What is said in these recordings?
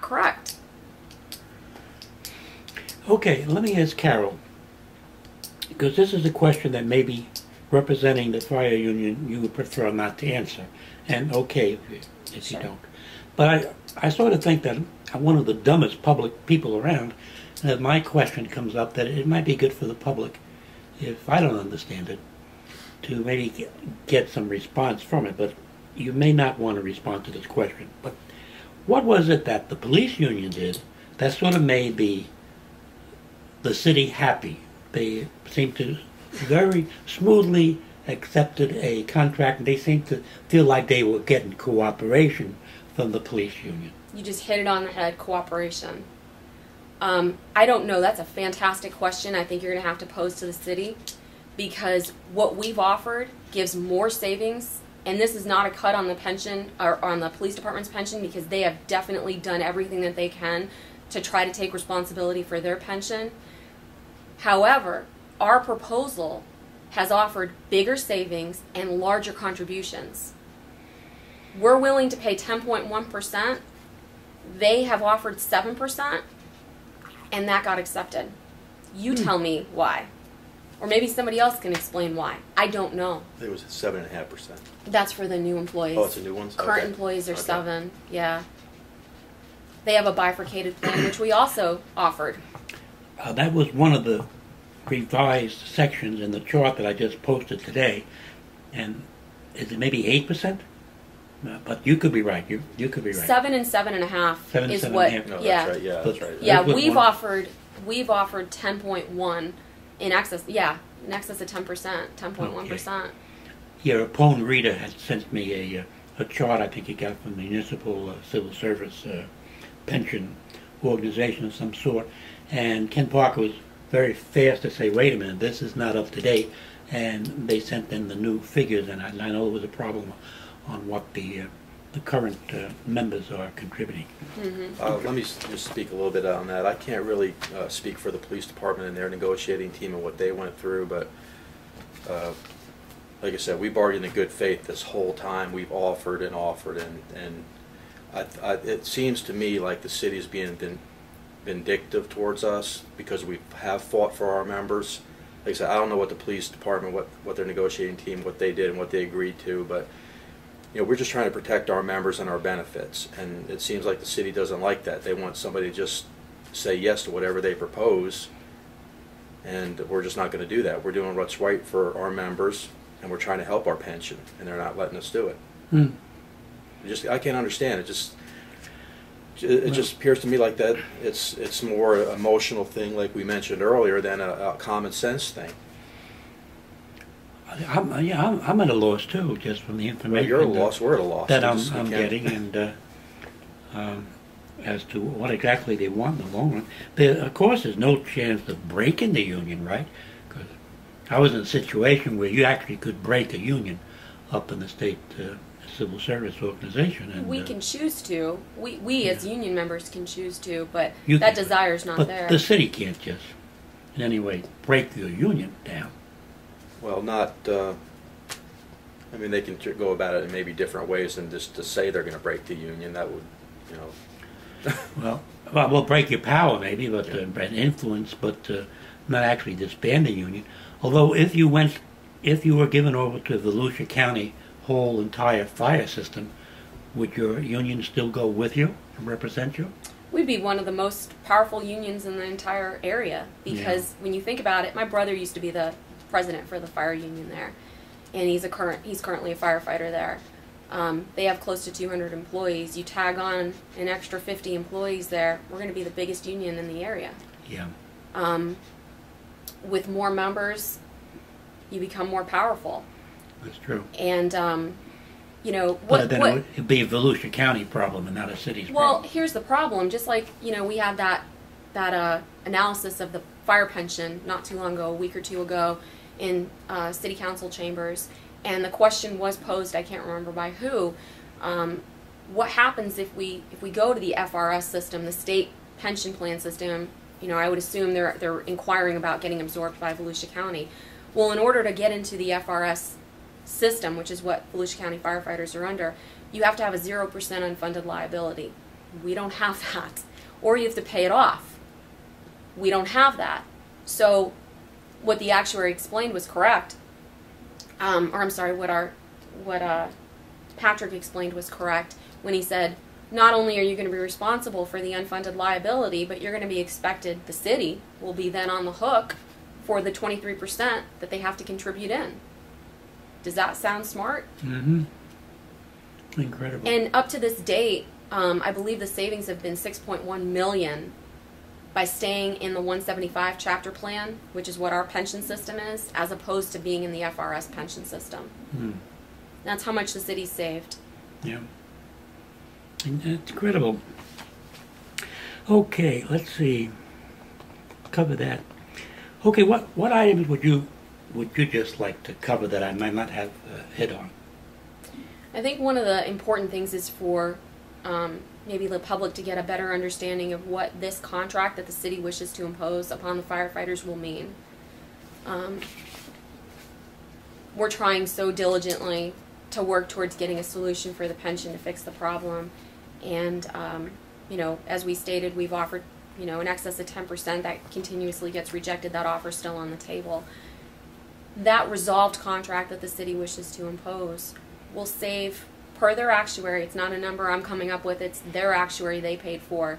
correct. Okay, let me ask Carol, because this is a question that maybe representing the fire union you would prefer not to answer, and okay if you don't. But I sort of think that I'm one of the dumbest public people around, and that my question comes up that it might be good for the public, if I don't understand it, to maybe get some response from it. But you may not want to respond to this question. But what was it that the police union did that sort of made the city happy? They seemed to very smoothly accepted a contract, and they seemed to feel like they were getting cooperation from the police union. You just hit it on the head, cooperation. I don't know. That's a fantastic question. I think you're going to have to pose to the city, because what we've offered gives more savings, and this is not a cut on the pension or on the police department's pension, because they have definitely done everything that they can to try to take responsibility for their pension. However, our proposal has offered bigger savings and larger contributions. We're willing to pay 10.1%. They have offered 7%, and that got accepted. You tell me why. Or maybe somebody else can explain why. I don't know. It was 7.5%. That's for the new employees. Oh, it's a new one? Current Okay. employees are Okay. 7, yeah. They have a bifurcated plan, which we also offered. That was one of the revised sections in the chart that I just posted today. And is it maybe 8%? But you could be right. You could be right. 7 and 7.5 7 and is 7.5. what. No, Yeah, that's right. Yeah, that's right. yeah. That's what We've one- offered 10.1 in excess. Yeah, in excess of 10%, 10.1%. Your opponent Rita had sent me a chart I think he got from the Municipal Civil Service pension organization of some sort, and Ken Parker was very fast to say, wait a minute, this is not up to date, and they sent in the new figures, and I know there was a problem on what the current members are contributing. Let me just speak a little bit on that. I can't really speak for the police department and their negotiating team and what they went through, but like I said, we bargained in good faith this whole time. We've offered and offered, and it seems to me like the city's being vindictive towards us because we have fought for our members. Like I said, I don't know what the police department, what their negotiating team, what they did and what they agreed to, but you know, we're just trying to protect our members and our benefits, and it seems like the city doesn't like that. They want somebody to just say yes to whatever they propose, and we're just not going to do that. We're doing what's right for our members, and we're trying to help our pension, and they're not letting us do it. I can't understand it. It just appears to me like that it's more an emotional thing, like we mentioned earlier, than a common sense thing. I'm at a loss too, just from the information. Well, you're at a loss. We're at a loss. that I'm getting, and as to what exactly they want in the long run. Of course, there's no chance of breaking the union, right? Because I was in a situation where you actually could break a union up in the state civil service organization. And We can choose to. We as union members can choose to, but You that can. desire's not but there. the city can't just, in any way, break your union down. Well, not. I mean, they can go about it in maybe different ways than just to say they're going to break the union. That would, you know. Well, we'll break your power maybe, but influence, but not actually disband the union. Although, if you were given over to the Volusia County whole entire fire system, would your union still go with you and represent you? We'd be one of the most powerful unions in the entire area, because when you think about it, my brother used to be the president for the fire union there, and he's currently a firefighter there. They have close to 200 employees. You tag on an extra 50 employees there, we're going to be the biggest union in the area. Yeah. With more members, you become more powerful. That's true. And you know But then it'd be a Volusia County problem and not a city's well, problem. here's the problem. Just like, you know, we had that analysis of the fire pension not too long ago, a week or two ago, in city council chambers, and the question was posed, I can't remember by who, what happens if we go to the FRS system, the state pension plan system? You know, I would assume they're inquiring about getting absorbed by Volusia County. Well, in order to get into the FRS system, which is what Volusia County firefighters are under, you have to have a 0% unfunded liability. We don't have that. Or you have to pay it off. We don't have that. So what the actuary explained was correct. Or I'm sorry, what Patrick explained was correct when he said, not only are you going to be responsible for the unfunded liability, but you're going to be expected, the city will be then on the hook for the 23% that they have to contribute in. Does that sound smart? Mm-hmm. Incredible. And up to this date, I believe the savings have been $6.1 million by staying in the 175 chapter plan, which is what our pension system is, as opposed to being in the FRS pension system. Mm. That's how much the city saved. Yeah. It's incredible. Okay, let's see. Cover that. Okay, what items would you just like to cover that I might not have hit on? I think one of the important things is for maybe the public to get a better understanding of what this contract that the city wishes to impose upon the firefighters will mean. We're trying so diligently to work towards getting a solution for the pension to fix the problem. And, you know, as we stated, we've offered, you know, in excess of 10% that continuously gets rejected. That offer is still on the table. That resolved contract that the city wishes to impose will save, per their actuary, it's not a number I'm coming up with, it's their actuary they paid for,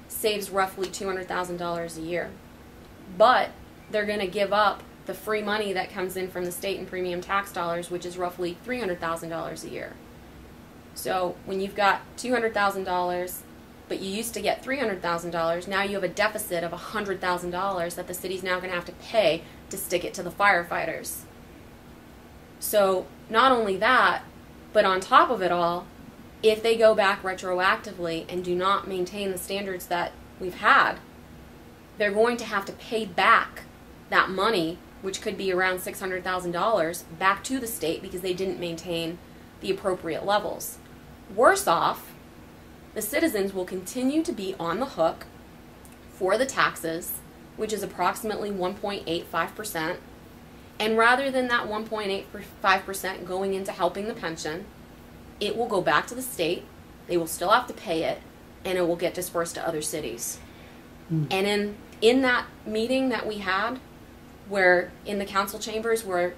saves roughly $200,000 a year. But they're going to give up the free money that comes in from the state and premium tax dollars, which is roughly $300,000 a year. So when you've got $200,000, but you used to get $300,000, now you have a deficit of $100,000 that the city's now going to have to pay to stick it to the firefighters. So not only that, but on top of it all, if they go back retroactively and do not maintain the standards that we've had, they're going to have to pay back that money, which could be around $600,000, back to the state because they didn't maintain the appropriate levels. Worse off, the citizens will continue to be on the hook for the taxes, which is approximately 1.85%. And rather than that 1.85% going into helping the pension, it will go back to the state, they will still have to pay it, and it will get dispersed to other cities. And in that meeting that we had, where in the council chambers where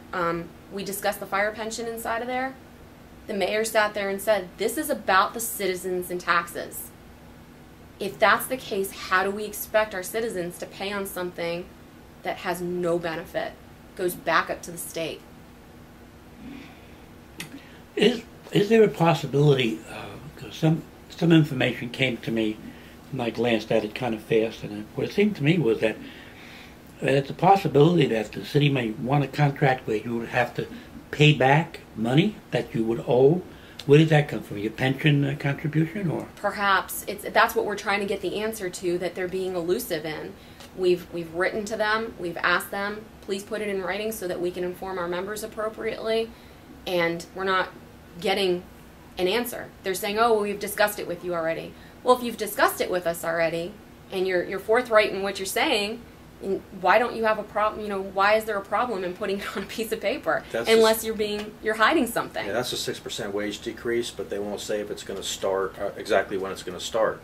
we discussed the fire pension inside of there, the mayor sat there and said, this is about the citizens and taxes. If that's the case, how do we expect our citizens to pay on something that has no benefit, goes back up to the state? Is there a possibility, because some information came to me, and I glanced at it kind of fast, and what it seemed to me was that it's a possibility that the city may want a contract where you would have to pay back money that you would owe. Where does that come from? Your pension contribution, or? Perhaps that's what we're trying to get the answer to, that they're being elusive in. We've written to them, we've asked them, please put it in writing so that we can inform our members appropriately, and we're not getting an answer. They're saying, oh, well, we've discussed it with you already. Well, if you've discussed it with us already, and you're forthright in what you're saying, why don't you have a problem? You know, why is there a problem in putting it on a piece of paper? Unless you're hiding something. Yeah, that's a 6% wage decrease, but they won't say if it's going to start exactly when it's going to start.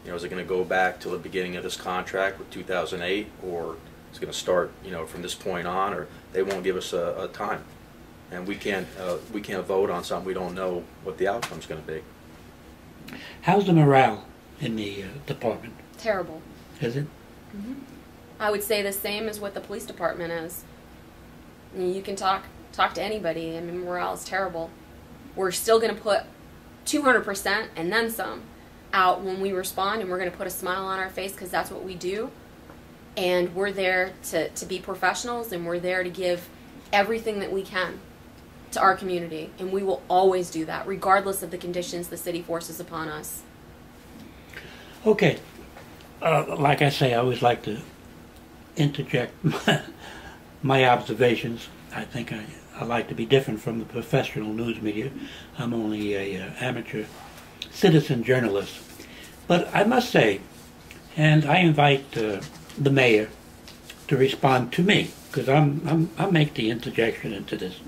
You know, is it going to go back to the beginning of this contract with 2008, or is it going to start, you know, from this point on? Or they won't give us a time, and we can't vote on something we don't know what the outcome's going to be. How's the morale in the department? Terrible. Is it? Mm-hmm. I would say the same as what the police department is. I mean, you can talk to anybody. I mean, morale is terrible. We're still going to put 200% and then some out when we respond, and we're going to put a smile on our face because that's what we do. And we're there to be professionals, and we're there to give everything that we can to our community. And we will always do that, regardless of the conditions the city forces upon us. Okay. Like I say, I always like to interject my observations. I think I like to be different from the professional news media. I'm only a amateur citizen journalist. But I must say, and I invite the mayor to respond to me, because I'll make the interjection into this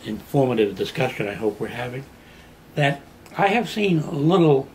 informative discussion I hope we're having, that I have seen little